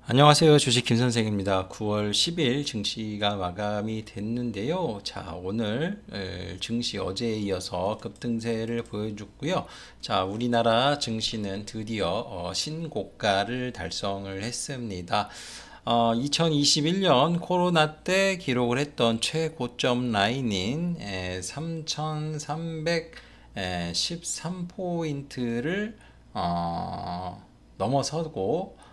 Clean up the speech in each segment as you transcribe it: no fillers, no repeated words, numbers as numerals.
안녕하세요. 주식 김선생입니다. 9월 10일 증시가 마감이 됐는데요. 자, 오늘 증시 어제에 이어서 급등세를 보여줬고요. 자, 우리나라 증시는 드디어 신고가를 달성을 했습니다. 2021년 코로나 때 기록을 했던 최고점 라인인 3,313포인트를 넘어서고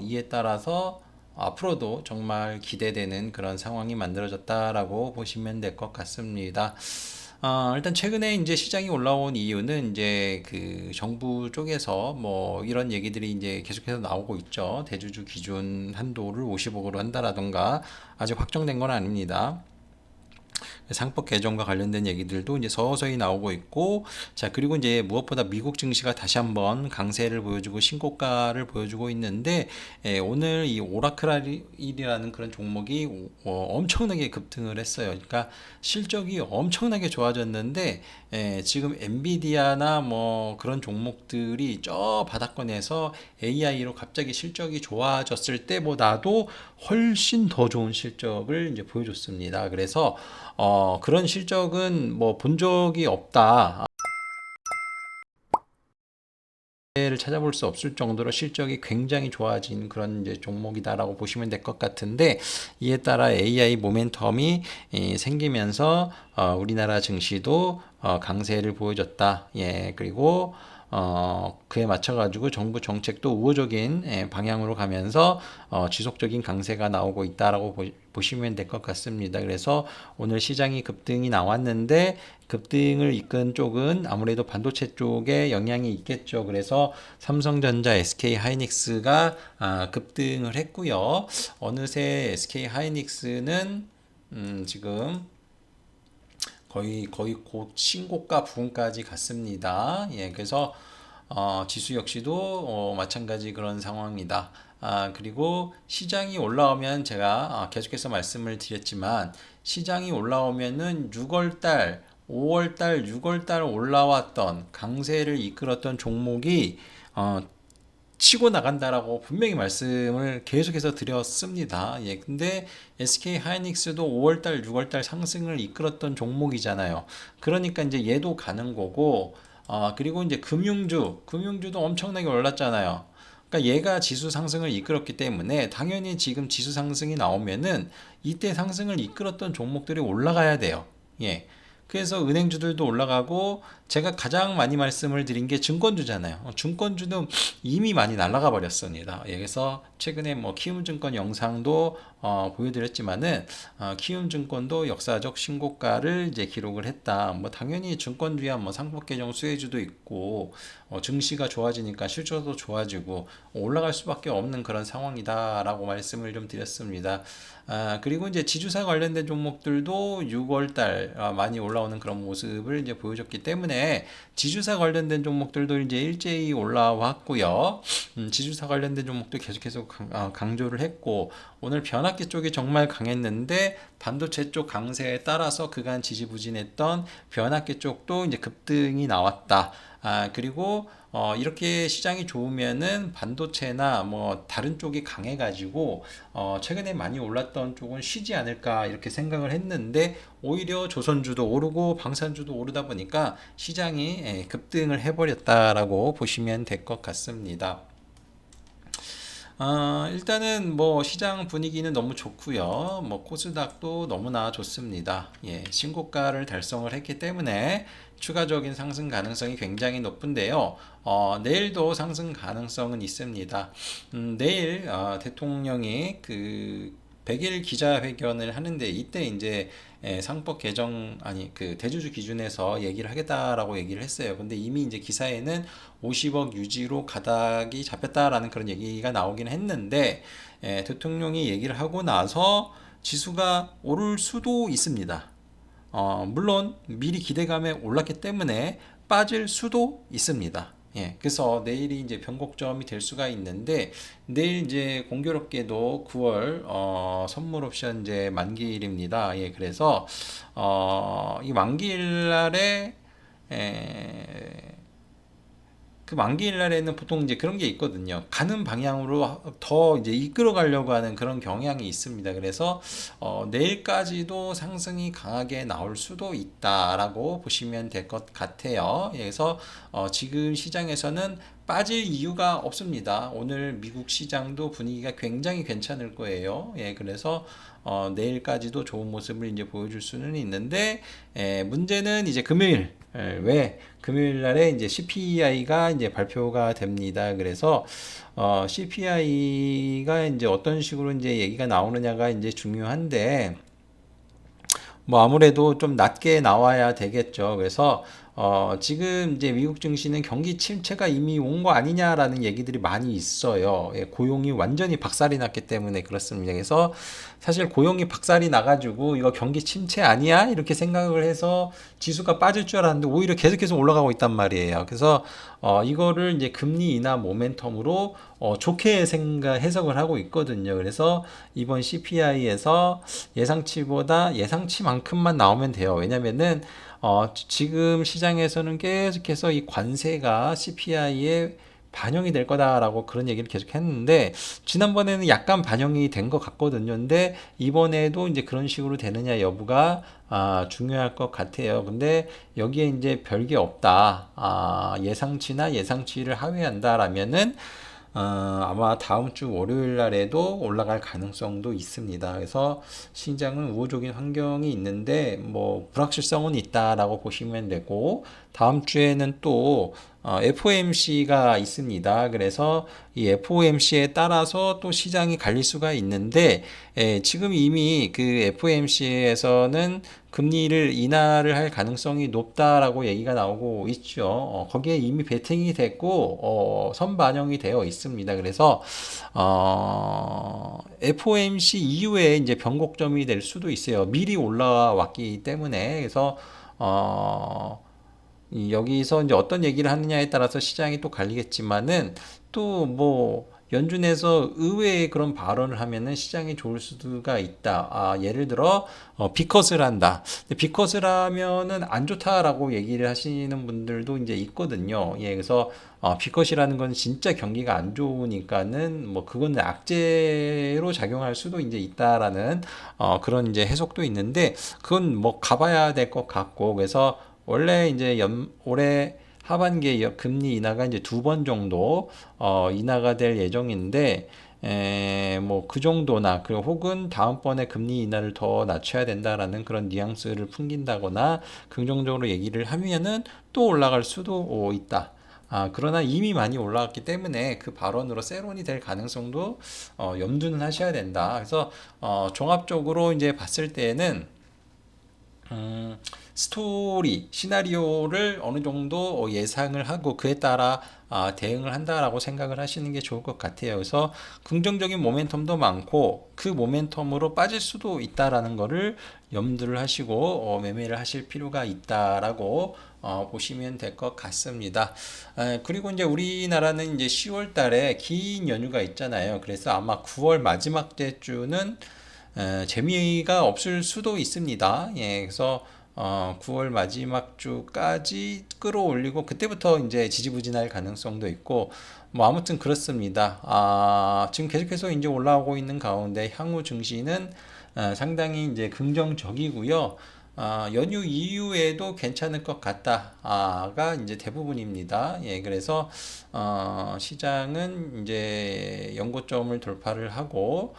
이에 따라서 앞으로도 정말 기대되는 그런 상황이 만들어졌다라고 보시면 될 것 같습니다. 일단 최근에 이제 시장이 올라온 이유는 이제 그 정부 쪽에서 뭐 이런 얘기들이 이제 계속해서 나오고 있죠. 대주주 기준 한도를 50억으로 한다라던가 아직 확정된 건 아닙니다. 상법 개정과 관련된 얘기들도 이제 서서히 나오고 있고, 자, 그리고 이제 무엇보다 미국 증시가 다시 한번 강세를 보여주고 신고가를 보여주고 있는데, 오늘 이 오라클이라는 그런 종목이 엄청나게 급등을 했어요. 그러니까 실적이 엄청나게 좋아졌는데, 지금 엔비디아나 뭐 그런 종목들이 저 바닥권에서 AI로 갑자기 실적이 좋아졌을 때보다도 훨씬 더 좋은 실적을 이제 보여줬습니다. 그래서 그런 실적은 뭐 본 적이 없다. 를 찾아볼 수 없을 정도로 실적이 굉장히 좋아진 그런 이제 종목이다라고 보시면 될 것 같은데, 이에 따라 AI 모멘텀이 생기면서 우리나라 증시도 강세를 보여줬다. 예, 그리고 그에 맞춰가지고 정부 정책도 우호적인 방향으로 가면서 지속적인 강세가 나오고 있다라고 보시면 될 것 같습니다. 그래서 오늘 시장이 급등이 나왔는데 급등을 이끈 쪽은 아무래도 반도체 쪽에 영향이 있겠죠. 그래서 삼성전자, SK 하이닉스가 급등을 했고요. 어느새 SK 하이닉스는 지금 거의 곧 신고가 부근까지 갔습니다. 예, 그래서 지수 역시도 마찬가지 그런 상황이다. 그리고 시장이 올라오면 제가 계속해서 말씀을 드렸지만 시장이 올라오면은 6월달, 5월달, 6월달 올라왔던 강세를 이끌었던 종목이 치고 나간다라고 분명히 말씀을 계속해서 드렸습니다. 예, 근데 SK 하이닉스도 5월달, 6월달 상승을 이끌었던 종목이잖아요. 그러니까 이제 얘도 가는 거고, 그리고 이제 금융주도 엄청나게 올랐잖아요. 그러니까 얘가 지수 상승을 이끌었기 때문에 당연히 지금 지수 상승이 나오면은 이때 상승을 이끌었던 종목들이 올라가야 돼요. 예. 그래서 은행주들도 올라가고 제가 가장 많이 말씀을 드린 게 증권주잖아요. 증권주는 이미 많이 날아가 버렸습니다. 예, 그래서 최근에 뭐 키움증권 영상도 보여드렸지만은 키움증권도 역사적 신고가를 이제 기록을 했다. 뭐 당연히 증권주야 뭐 상법개정 수혜주도 있고 증시가 좋아지니까 실적도 좋아지고 올라갈 수밖에 없는 그런 상황이다라고 말씀을 좀 드렸습니다. 그리고 이제 지주사 관련된 종목들도 6월달 많이 올라오는 그런 모습을 이제 보여줬기 때문에 지주사 관련된 종목들도 이제 일제히 올라왔고요. 지주사 관련된 종목도 계속해서 강조를 했고 오늘 변압기 쪽이 정말 강했는데 반도체 쪽 강세에 따라서 그간 지지부진했던 변압기 쪽도 이제 급등이 나왔다. 그리고 이렇게 시장이 좋으면은 반도체나 뭐 다른 쪽이 강해가지고 최근에 많이 올랐던 쪽은 쉬지 않을까 이렇게 생각을 했는데 오히려 조선주도 오르고 방산주도 오르다 보니까 시장이 급등을 해버렸다라고 보시면 될 것 같습니다. 일단은 뭐 시장 분위기는 너무 좋고요. 뭐 코스닥도 너무나 좋습니다. 예, 신고가를 달성을 했기 때문에 추가적인 상승 가능성이 굉장히 높은데요. 내일도 상승 가능성은 있습니다. 내일 대통령이 그 100일 기자회견을 하는데 이때 이제 상법 개정 아니 그 대주주 기준에서 얘기를 하겠다라고 얘기를 했어요. 근데 이미 이제 기사에는 50억 유지로 가닥이 잡혔다라는 그런 얘기가 나오긴 했는데 대통령이 얘기를 하고 나서 지수가 오를 수도 있습니다. 물론 미리 기대감에 올랐기 때문에 빠질 수도 있습니다. 예, 그래서 내일이 이제 변곡점이 될 수가 있는데 내일 이제 공교롭게도 9월 선물 옵션 이제 만기일입니다. 예, 그래서 이 만기일 날에 에, 그 만기일 날에는 보통 이제 그런 게 있거든요. 가는 방향으로 더 이제 이끌어 가려고 하는 그런 경향이 있습니다. 그래서 내일까지도 상승이 강하게 나올 수도 있다라고 보시면 될 것 같아요. 그래서 지금 시장에서는 빠질 이유가 없습니다. 오늘 미국 시장도 분위기가 굉장히 괜찮을 거예요. 예, 그래서 내일까지도 좋은 모습을 이제 보여줄 수는 있는데, 문제는 이제 금요일, 왜 금요일 날에 이제 CPI가 이제 발표가 됩니다. 그래서 CPI가 이제 어떤 식으로 이제 얘기가 나오느냐가 이제 중요한데, 뭐 아무래도 좀 낮게 나와야 되겠죠. 그래서 지금 이제 미국 증시는 경기 침체가 이미 온 거 아니냐라는 얘기들이 많이 있어요. 예, 고용이 완전히 박살이 났기 때문에 그렇습니다. 그래서 사실 고용이 박살이 나가지고 이거 경기 침체 아니야? 이렇게 생각을 해서 지수가 빠질 줄 알았는데 오히려 계속해서 올라가고 있단 말이에요. 그래서 이거를 이제 금리 인하 모멘텀으로 좋게 해석을 하고 있거든요. 그래서 이번 CPI에서 예상치만큼만 나오면 돼요. 왜냐면은 지금 시장에서는 계속해서 이 관세가 CPI에 반영이 될 거다라고 그런 얘기를 계속 했는데, 지난번에는 약간 반영이 된 것 같거든요. 근데 이번에도 이제 그런 식으로 되느냐 여부가 중요할 것 같아요. 근데 여기에 이제 별게 없다. 예상치나 예상치를 하회한다라면은 아마 다음 주 월요일 날에도 올라갈 가능성도 있습니다. 그래서 시장은 우호적인 환경이 있는데 뭐 불확실성은 있다라고 보시면 되고, 다음 주에는 또 FOMC가 있습니다. 그래서 이 FOMC에 따라서 또 시장이 갈릴 수가 있는데, 지금 이미 그 FOMC에서는 금리를 인하를 할 가능성이 높다라고 얘기가 나오고 있죠. 거기에 이미 베팅이 됐고 선반영이 되어 있습니다. 그래서 FOMC 이후에 이제 변곡점이 될 수도 있어요. 미리 올라왔기 때문에. 그래서 여기서 이제 어떤 얘기를 하느냐에 따라서 시장이 또 갈리겠지만은, 또 뭐 연준에서 의외의 그런 발언을 하면은 시장이 좋을 수가 있다. 예를 들어 비컷을 한다. 근데 비컷을 하면은 안 좋다라고 얘기를 하시는 분들도 이제 있거든요. 예, 그래서 비컷이라는 건 진짜 경기가 안 좋으니까는 뭐 그거는 악재로 작용할 수도 이제 있다라는 그런 이제 해석도 있는데, 그건 뭐 가봐야 될 것 같고. 그래서 원래 이제 올해 하반기에 금리 인하가 이제 2번 정도 인하가 될 예정인데, 뭐 그 정도나 그리고 혹은 다음번에 금리 인하를 더 낮춰야 된다라는 그런 뉘앙스를 풍긴다거나 긍정적으로 얘기를 하면은 또 올라갈 수도 있다. 그러나 이미 많이 올라왔기 때문에 그 발언으로 세론이 될 가능성도 염두는 하셔야 된다. 그래서 종합적으로 이제 봤을 때는 시나리오를 어느 정도 예상을 하고 그에 따라 대응을 한다라고 생각을 하시는 게 좋을 것 같아요. 그래서 긍정적인 모멘텀도 많고 그 모멘텀으로 빠질 수도 있다라는 거를 염두를 하시고 매매를 하실 필요가 있다라고 보시면 될 것 같습니다. 그리고 이제 우리나라는 이제 10월 달에 긴 연휴가 있잖아요. 그래서 아마 9월 마지막 주는 재미가 없을 수도 있습니다. 예, 그래서 9월 마지막 주까지 끌어올리고 그때부터 이제 지지부진할 가능성도 있고, 뭐 아무튼 그렇습니다. 지금 계속해서 이제 올라오고 있는 가운데 향후 증시는 상당히 이제 긍정적이고요. 연휴 이후에도 괜찮을 것 같다가 이제 대부분입니다. 예, 그래서 시장은 이제 연고점을 돌파를 하고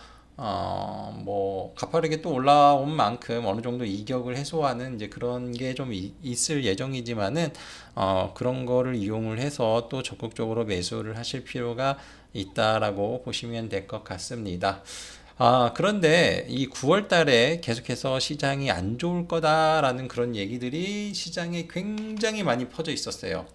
뭐 가파르게 또 올라온 만큼 어느 정도 이격을 해소하는 이제 그런 게 좀 있을 예정이지만은 그런 거를 이용을 해서 또 적극적으로 매수를 하실 필요가 있다라고 보시면 될 것 같습니다. 그런데 이 9월 달에 계속해서 시장이 안 좋을 거다라는 그런 얘기들이 시장에 굉장히 많이 퍼져 있었어요.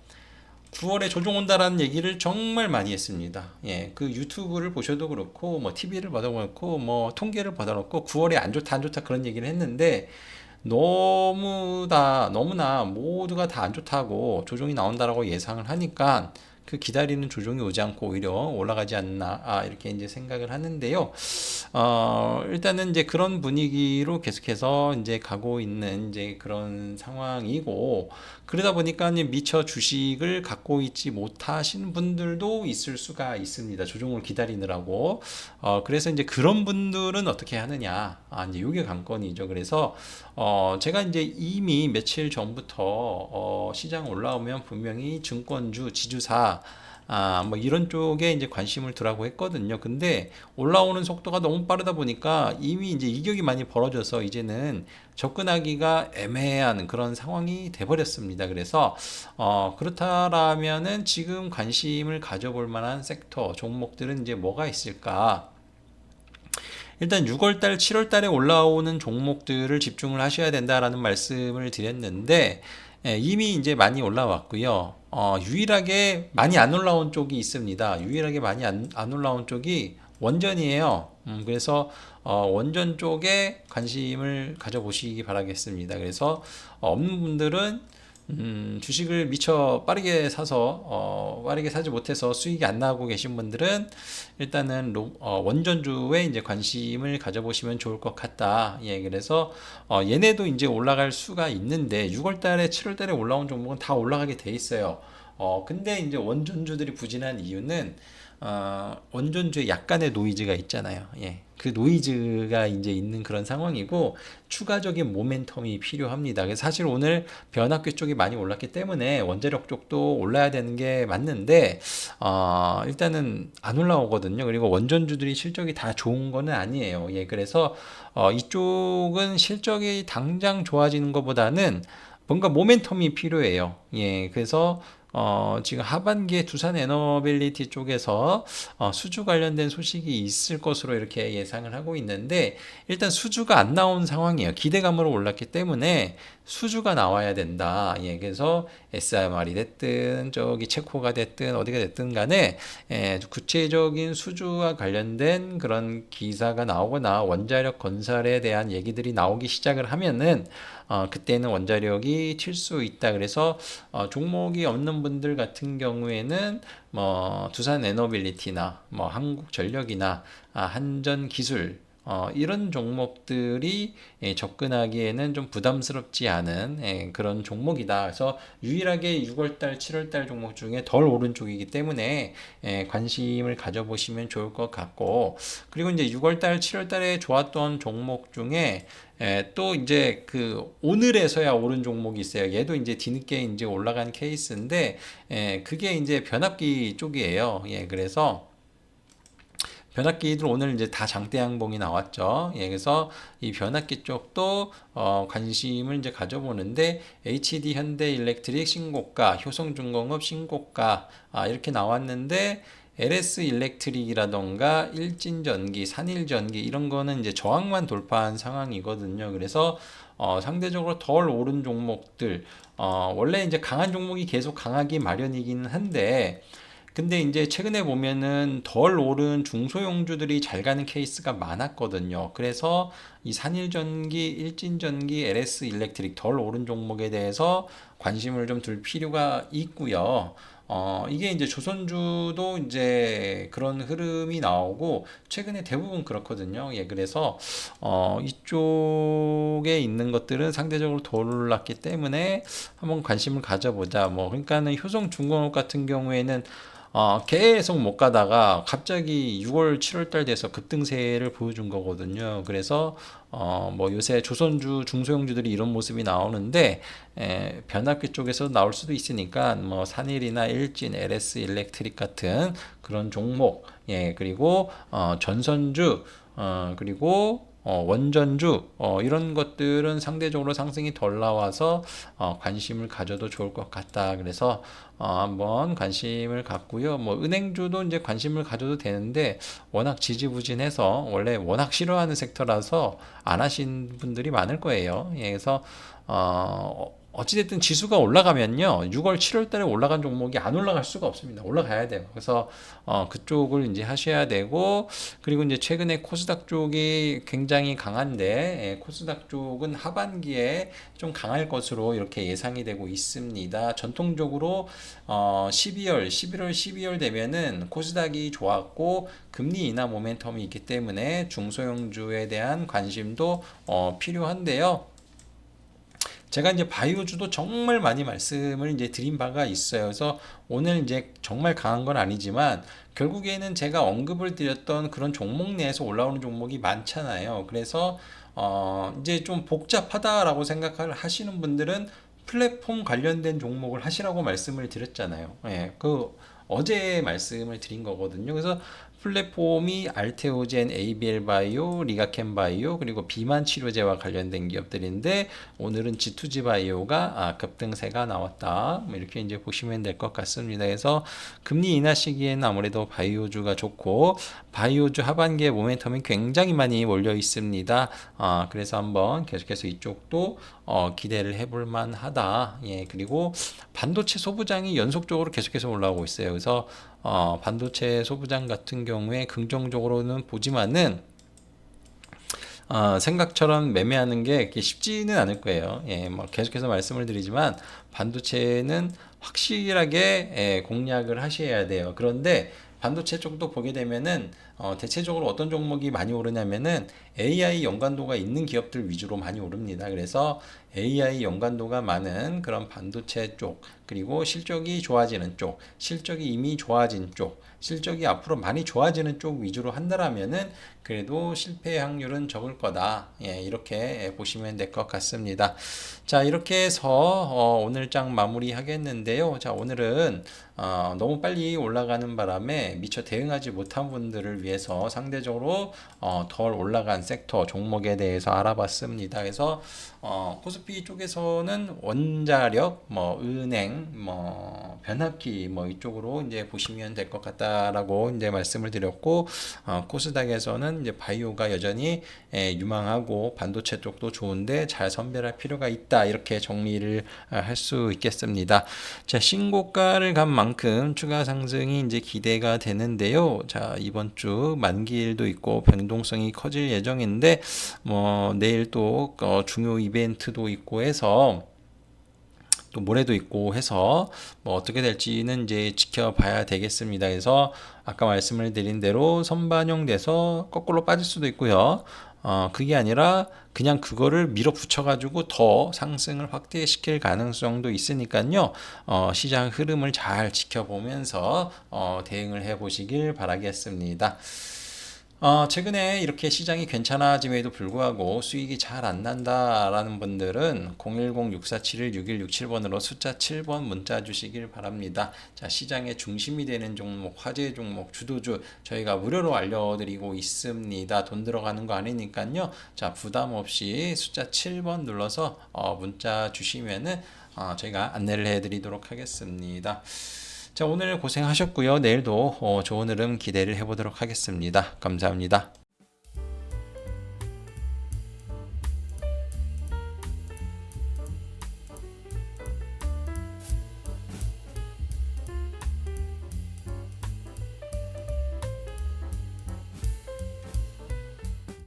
9월에 조정 온다라는 얘기를 정말 많이 했습니다. 예, 그 유튜브를 보셔도 그렇고, 뭐 TV를 봐도 그렇고, 뭐 통계를 받아놓고 9월에 안 좋다, 안 좋다 그런 얘기를 했는데, 너무나 모두가 다 안 좋다고 조정이 나온다라고 예상을 하니까 그 기다리는 조정이 오지 않고 오히려 올라가지 않나 이렇게 이제 생각을 하는데요. 일단은 이제 그런 분위기로 계속해서 이제 가고 있는 이제 그런 상황이고, 그러다 보니까 이제 미처 주식을 갖고 있지 못하신 분들도 있을 수가 있습니다. 조정을 기다리느라고. 그래서 이제 그런 분들은 어떻게 하느냐. 이제 요게 관건이죠. 그래서 제가 이제 이미 며칠 전부터 시장 올라오면 분명히 증권주, 지주사 뭐 이런 쪽에 이제 관심을 두라고 했거든요. 근데 올라오는 속도가 너무 빠르다 보니까 이미 이제 이격이 많이 벌어져서 이제는 접근하기가 애매한 그런 상황이 돼버렸습니다. 그래서 그렇다라면은 지금 관심을 가져볼 만한 섹터, 종목들은 이제 뭐가 있을까? 일단 6월달, 7월달에 올라오는 종목들을 집중을 하셔야 된다라는 말씀을 드렸는데, 이미 이제 많이 올라왔고요. 유일하게 많이 안 올라온 쪽이 있습니다. 유일하게 많이 안 올라온 쪽이 원전이에요. 그래서 원전 쪽에 관심을 가져보시기 바라겠습니다. 그래서 없는 분들은 주식을 미처 빠르게 사서 빠르게 사지 못해서 수익이 안 나고 계신 분들은 일단은 원전주에 이제 관심을 가져보시면 좋을 것 같다. 예, 그래서 얘네도 이제 올라갈 수가 있는데 6월달에 7월달에 올라온 종목은 다 올라가게 돼 있어요. 근데 이제 원전주들이 부진한 이유는 원전주에 약간의 노이즈가 있잖아요. 예. 그 노이즈가 이제 있는 그런 상황이고 추가적인 모멘텀이 필요합니다. 그래서 사실 오늘 변압기 쪽이 많이 올랐기 때문에 원자력 쪽도 올라야 되는 게 맞는데 일단은 안 올라오거든요. 그리고 원전주들이 실적이 다 좋은 거는 아니에요. 예. 그래서 이쪽은 실적이 당장 좋아지는 것보다는 뭔가 모멘텀이 필요해요. 예. 그래서 지금 하반기에 두산 에너빌리티 쪽에서 수주 관련된 소식이 있을 것으로 이렇게 예상을 하고 있는데, 일단 수주가 안 나온 상황이에요. 기대감으로 올랐기 때문에 수주가 나와야 된다. 예, 그래서 SMR이 됐든 저기 체코가 됐든 어디가 됐든 간에 구체적인 수주와 관련된 그런 기사가 나오거나 원자력 건설에 대한 얘기들이 나오기 시작을 하면은 그때는 원자력이 튈 수 있다. 그래서 종목이 없는 분들 같은 경우에는 뭐 두산 에너빌리티나 뭐 한국전력이나 한전기술 이런 종목들이 접근하기에는 좀 부담스럽지 않은 그런 종목이다. 그래서 유일하게 6월달, 7월달 종목 중에 덜 오른 쪽이기 때문에 관심을 가져보시면 좋을 것 같고, 그리고 이제 6월달, 7월달에 좋았던 종목 중에 또 이제 그 오늘에서야 오른 종목이 있어요. 얘도 이제 뒤늦게 이제 올라간 케이스인데, 그게 이제 변압기 쪽이에요. 예, 그래서 변압기들 오늘 이제 다 장대 양봉이 나왔죠. 예, 그래서 이 변압기 쪽도 관심을 이제 가져보는데 HD 현대일렉트릭 신고가, 효성중공업 신고가 이렇게 나왔는데 LS 일렉트릭이라던가 일진전기, 산일전기 이런 거는 이제 저항만 돌파한 상황이거든요. 그래서 상대적으로 덜 오른 종목들 원래 이제 강한 종목이 계속 강하기 마련이기는 한데, 근데 이제 최근에 보면은 덜 오른 중소형주들이 잘 가는 케이스가 많았거든요. 그래서 이 산일전기, 일진전기, LS 일렉트릭 덜 오른 종목에 대해서 관심을 좀 둘 필요가 있고요. 이게 이제 조선주도 이제 그런 흐름이 나오고 최근에 대부분 그렇거든요. 예, 그래서 이쪽에 있는 것들은 상대적으로 덜 올랐기 때문에 한번 관심을 가져보자. 뭐 그러니까는 효성중공업 같은 경우에는 계속 못 가다가 갑자기 6월, 7월 달 돼서 급등세를 보여준 거거든요. 그래서 뭐 요새 조선주, 중소형주들이 이런 모습이 나오는데 변압기 쪽에서 나올 수도 있으니까 뭐 산일이나 일진, LS 일렉트릭 같은 그런 종목, 예, 그리고 전선주, 그리고 원전주 이런 것들은 상대적으로 상승이 덜 나와서 관심을 가져도 좋을 것 같다. 그래서 한번 관심을 갖고요. 뭐 은행주도 이제 관심을 가져도 되는데 워낙 지지부진해서 원래 워낙 싫어하는 섹터라서 안 하신 분들이 많을 거예요. 예, 그래서 어찌됐든 지수가 올라가면요, 6월, 7월 달에 올라간 종목이 안 올라갈 수가 없습니다. 올라가야 돼요. 그래서 그쪽을 이제 하셔야 되고, 그리고 이제 최근에 코스닥 쪽이 굉장히 강한데, 코스닥 쪽은 하반기에 좀 강할 것으로 이렇게 예상이 되고 있습니다. 전통적으로 12월, 11월, 12월 되면은 코스닥이 좋았고 금리 인하 모멘텀이 있기 때문에 중소형주에 대한 관심도 필요한데요. 제가 이제 바이오주도 정말 많이 말씀을 이제 드린 바가 있어요. 그래서 오늘 이제 정말 강한 건 아니지만 결국에는 제가 언급을 드렸던 그런 종목 내에서 올라오는 종목이 많잖아요. 그래서 이제 좀 복잡하다라고 생각을 하시는 분들은 플랫폼 관련된 종목을 하시라고 말씀을 드렸잖아요. 예, 그 어제 말씀을 드린 거거든요. 그래서 플랫폼이 알테오젠, ABL 바이오, 리가켄 바이오, 그리고 비만 치료제와 관련된 기업들인데 오늘은 G2G 바이오가 급등세가 나왔다. 뭐 이렇게 이제 보시면 될 것 같습니다. 그래서 금리 인하 시기에는 아무래도 바이오주가 좋고 바이오주 하반기에 모멘텀이 굉장히 많이 몰려 있습니다. 그래서 한번 계속해서 이쪽도 기대를 해볼 만하다. 예, 그리고 반도체 소부장이 연속적으로 계속해서 올라오고 있어요. 그래서 반도체 소부장 같은 경우에 긍정적으로는 보지만은 생각처럼 매매하는 게 쉽지는 않을 거예요. 예, 뭐 계속해서 말씀을 드리지만 반도체는 확실하게 공략을 하셔야 돼요. 그런데 반도체 쪽도 보게 되면은 대체적으로 어떤 종목이 많이 오르냐면은 AI 연관도가 있는 기업들 위주로 많이 오릅니다. 그래서 AI 연관도가 많은 그런 반도체 쪽, 그리고 실적이 좋아지는 쪽, 실적이 이미 좋아진 쪽, 실적이 앞으로 많이 좋아지는 쪽 위주로 한다라면은 그래도 실패 확률은 적을 거다. 예, 이렇게 보시면 될 것 같습니다. 자, 이렇게 해서 오늘 장 마무리 하겠는데요. 자, 오늘은 너무 빨리 올라가는 바람에 미처 대응하지 못한 분들을 위해서 상대적으로 덜 올라간 섹터 종목에 대해서 알아봤습니다. 그래서 코스피 쪽에서는 원자력, 뭐 은행, 뭐 변압기 뭐 이쪽으로 이제 보시면 될 것 같다라고 이제 말씀을 드렸고, 코스닥에서는 이제 바이오가 여전히 유망하고 반도체 쪽도 좋은데 잘 선별할 필요가 있다, 이렇게 정리를 할 수 있겠습니다. 자, 신고가를 간 만큼 추가 상승이 이제 기대가 되는데요. 자, 이번 주 만기일도 있고 변동성이 커질 예정인데 뭐 내일 또 중요 이벤트도 있고 해서, 또 모레도 있고 해서 뭐 어떻게 될지는 이제 지켜봐야 되겠습니다. 그래서 아까 말씀을 드린 대로 선반영돼서 거꾸로 빠질 수도 있고요. 그게 아니라 그냥 그거를 밀어붙여 가지고 더 상승을 확대시킬 가능성도 있으니까요. 시장 흐름을 잘 지켜보면서 대응을 해 보시길 바라겠습니다. 최근에 이렇게 시장이 괜찮아짐에도 불구하고 수익이 잘 안 난다라는 분들은 010-6471-6167번으로 숫자 7번 문자 주시길 바랍니다. 자, 시장의 중심이 되는 종목, 화제 종목, 주도주 저희가 무료로 알려드리고 있습니다. 돈 들어가는 거 아니니까요. 자, 부담 없이 숫자 7번 눌러서 문자 주시면은 저희가 안내를 해드리도록 하겠습니다. 자, 오늘 고생하셨고요. 내일도 좋은 흐름 기대를 해보도록 하겠습니다. 감사합니다.